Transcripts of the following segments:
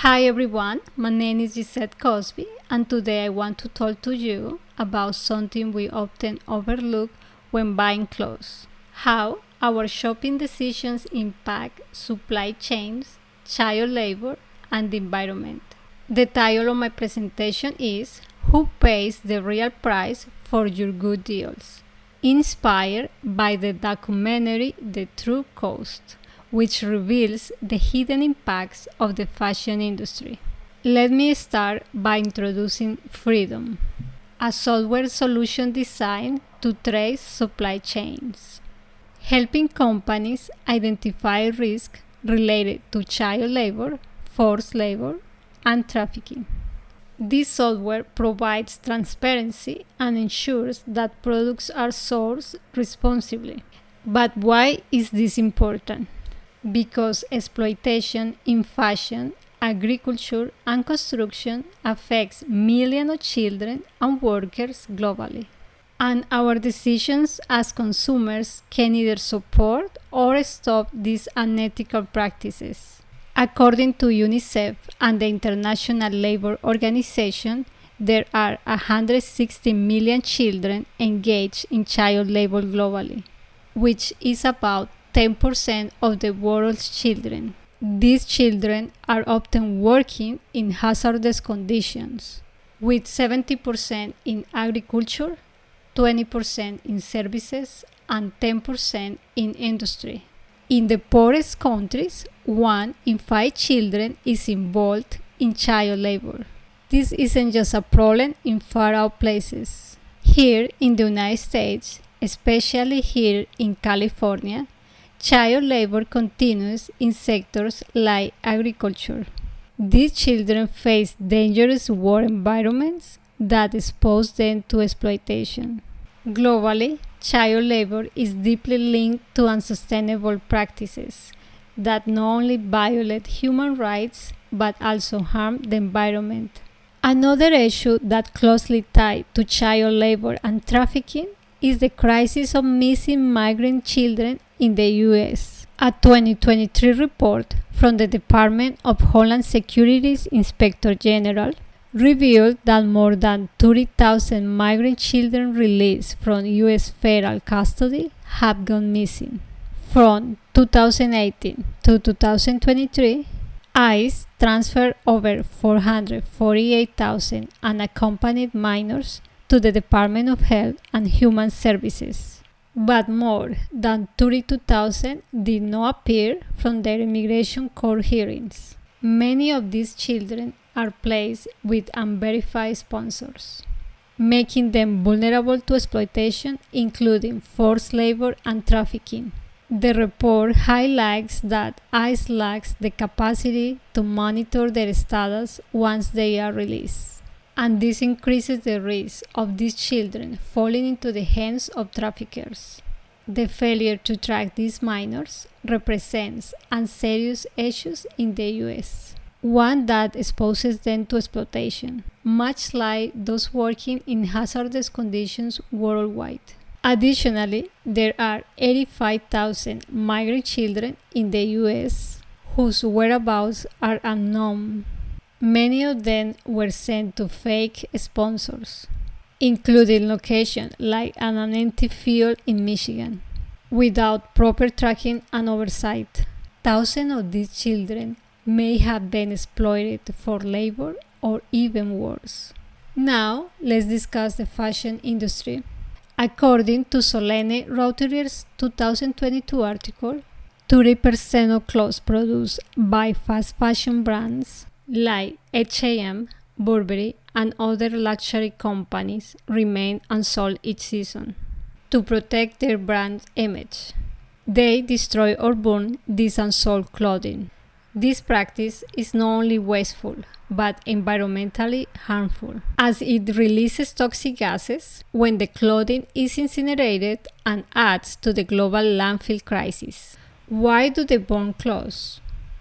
Hi everyone, my name is Yiceth Cosby, and today I want to talk to you about something we often overlook when buying clothes: how our shopping decisions impact supply chains, child labor, and the environment. The title of my presentation is "Who Pays the Real Price for Your Good Deals?" Inspired by the documentary The True Cost, which reveals the hidden impacts of the fashion industry. Let me start by introducing Freedom, a software solution designed to trace supply chains, helping companies identify risks related to child labor, forced labor, and trafficking. This software provides transparency and ensures that products are sourced responsibly. But why is this important? Because exploitation in fashion, agriculture, and construction affects millions of children and workers globally. And our decisions as consumers can either support or stop these unethical practices. According to UNICEF and the International Labour Organization, there are 160 million children engaged in child labor globally, which is about 10% of the world's children. These children are often working in hazardous conditions, with 70% in agriculture, 20% in services, and 10% in industry. In the poorest countries, 1 in 5 children is involved in child labor. This isn't just a problem in far-out places. Here in the United States, especially here in California, child labor continues in sectors like agriculture. These children face dangerous work environments that expose them to exploitation. Globally, child labor is deeply linked to unsustainable practices that not only violate human rights but also harm the environment. Another issue that closely tied to child labor and trafficking is the crisis of missing migrant children in the U.S. A 2023 report from the Department of Homeland Security's Inspector General revealed that more than 30,000 migrant children released from U.S. federal custody have gone missing. From 2018 to 2023, ICE transferred over 448,000 unaccompanied minors to the Department of Health and Human Services, but more than 32,000 did not appear from their immigration court hearings. Many of these children are placed with unverified sponsors, making them vulnerable to exploitation, including forced labor and trafficking. The report highlights that ICE lacks the capacity to monitor their status once they are released, and this increases the risk of these children falling into the hands of traffickers. The failure to track these minors represents a serious issue in the U.S., one that exposes them to exploitation, much like those working in hazardous conditions worldwide. Additionally, there are 85,000 migrant children in the U.S. whose whereabouts are unknown. Many of them were sent to fake sponsors, including locations like an empty field in Michigan, without proper tracking and oversight. Thousands of these children may have been exploited for labor or even worse. Now, let's discuss the fashion industry. According to Solene Routerier's 2022 article, 30% of clothes produced by fast fashion brands like H&M, Burberry, and other luxury companies remain unsold each season. To protect their brand image, they destroy or burn this unsold clothing. This practice is not only wasteful but environmentally harmful, as it releases toxic gases when the clothing is incinerated and adds to the global landfill crisis. Why do they burn clothes?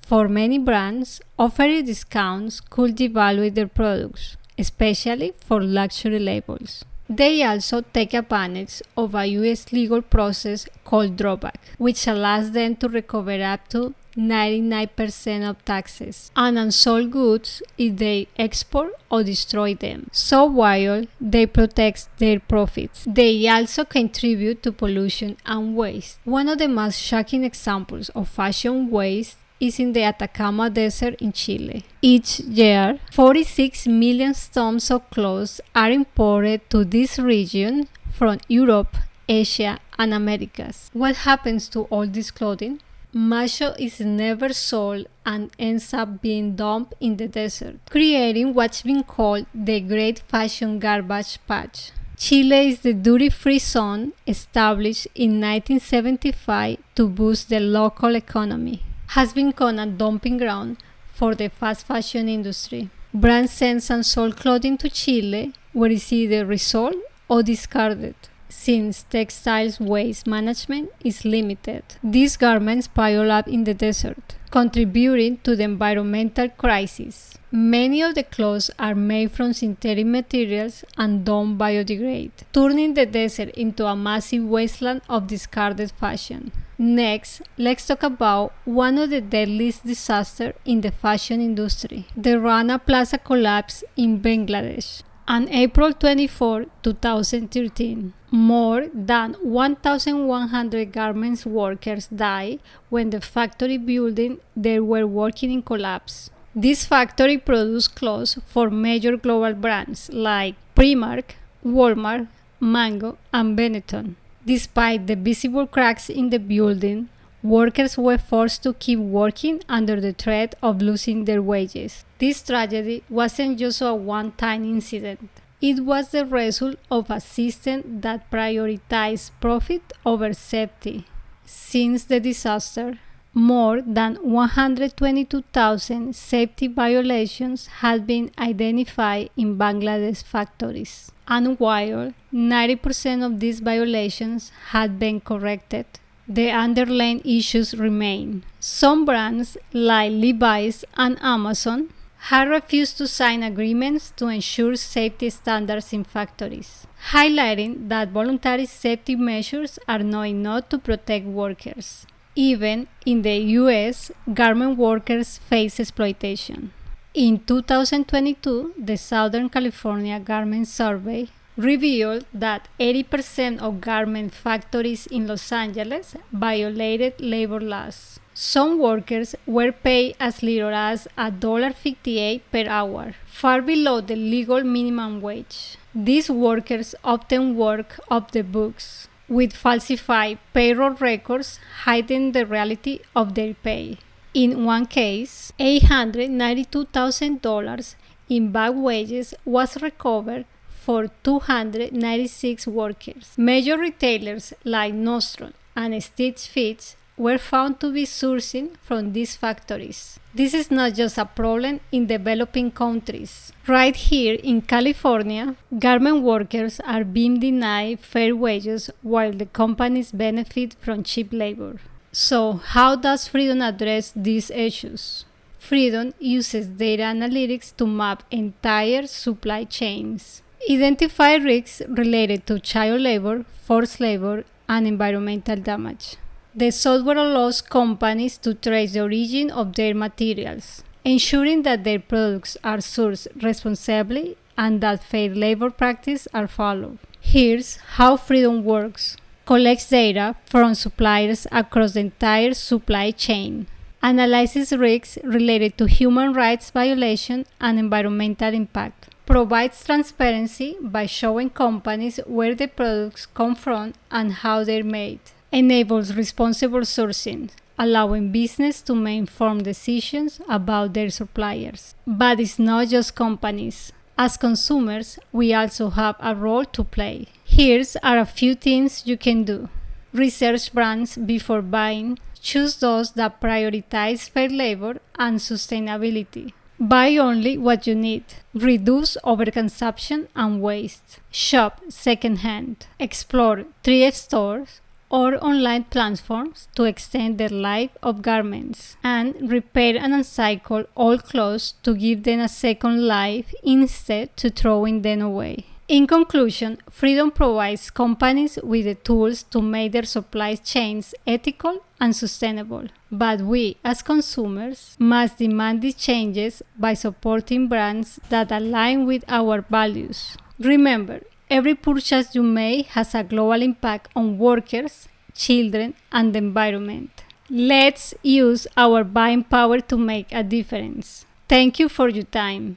For many brands, offering discounts could devalue their products, especially for luxury labels. They also take advantage of a U.S. legal process called drawback, which allows them to recover up to 99% of taxes, and unsold goods if they export or destroy them. So while they protect their profits, they also contribute to pollution and waste. One of the most shocking examples of fashion waste is in the Atacama Desert in Chile. Each year, 46 million tons of clothes are imported to this region from Europe, Asia, and Americas. What happens to all this clothing? Much is never sold and ends up being dumped in the desert, creating what's been called the Great Fashion Garbage Patch. Chile is the duty-free zone established in 1975 to boost the local economy. Has become a dumping ground for the fast fashion industry. Brands send unsold clothing to Chile, where it's either resold or discarded. Since textiles waste management is limited, these garments pile up in the desert, contributing to the environmental crisis. Many of the clothes are made from synthetic materials and don't biodegrade, turning the desert into a massive wasteland of discarded fashion. Next, let's talk about one of the deadliest disasters in the fashion industry, the Rana Plaza collapse in Bangladesh. On April 24, 2013, more than 1,100 garments workers died when the factory building they were working in collapsed. This factory produced clothes for major global brands like Primark, Walmart, Mango, and Benetton. Despite the visible cracks in the building, workers were forced to keep working under the threat of losing their wages. This tragedy wasn't just a one-time incident. It was the result of a system that prioritized profit over safety. Since the disaster, more than 122,000 safety violations have been identified in Bangladesh factories. And while 90% of these violations had been corrected, the underlying issues remain. Some brands, like Levi's and Amazon, have refused to sign agreements to ensure safety standards in factories, highlighting that voluntary safety measures are not enough to protect workers. Even in the US, garment workers face exploitation. In 2022, the Southern California Garment Survey revealed that 80% of garment factories in Los Angeles violated labor laws. Some workers were paid as little as $1.58 per hour, far below the legal minimum wage. These workers often work off the books, with falsified payroll records hiding the reality of their pay. In one case, $892,000 in back wages was recovered for 296 workers. Major retailers like Nordstrom and Stitch Fits were found to be sourcing from these factories. This is not just a problem in developing countries. Right here in California, garment workers are being denied fair wages while the companies benefit from cheap labor. So, how does Freedom address these issues? Freedom uses data analytics to map entire supply chains, identify risks related to child labor, forced labor, and environmental damage. The software allows companies to trace the origin of their materials, ensuring that their products are sourced responsibly and that fair labor practices are followed. Here's how Freedom works. Collects data from suppliers across the entire supply chain, analyzes risks related to human rights violation and environmental impact, provides transparency by showing companies where the products come from and how they're made, enables responsible sourcing, allowing business to make informed decisions about their suppliers. But it's not just companies. As consumers, we also have a role to play. Here are a few things you can do. Research brands before buying. Choose those that prioritize fair labor and sustainability. Buy only what you need. Reduce overconsumption and waste. Shop secondhand. Explore thrift stores or online platforms to extend the life of garments, and repair and upcycle old clothes to give them a second life instead of throwing them away. In conclusion, freedom provides companies with the tools to make their supply chains ethical and sustainable. But we, as consumers, must demand these changes by supporting brands that align with our values. Remember, every purchase you make has a global impact on workers, children, and the environment. Let's use our buying power to make a difference. Thank you for your time.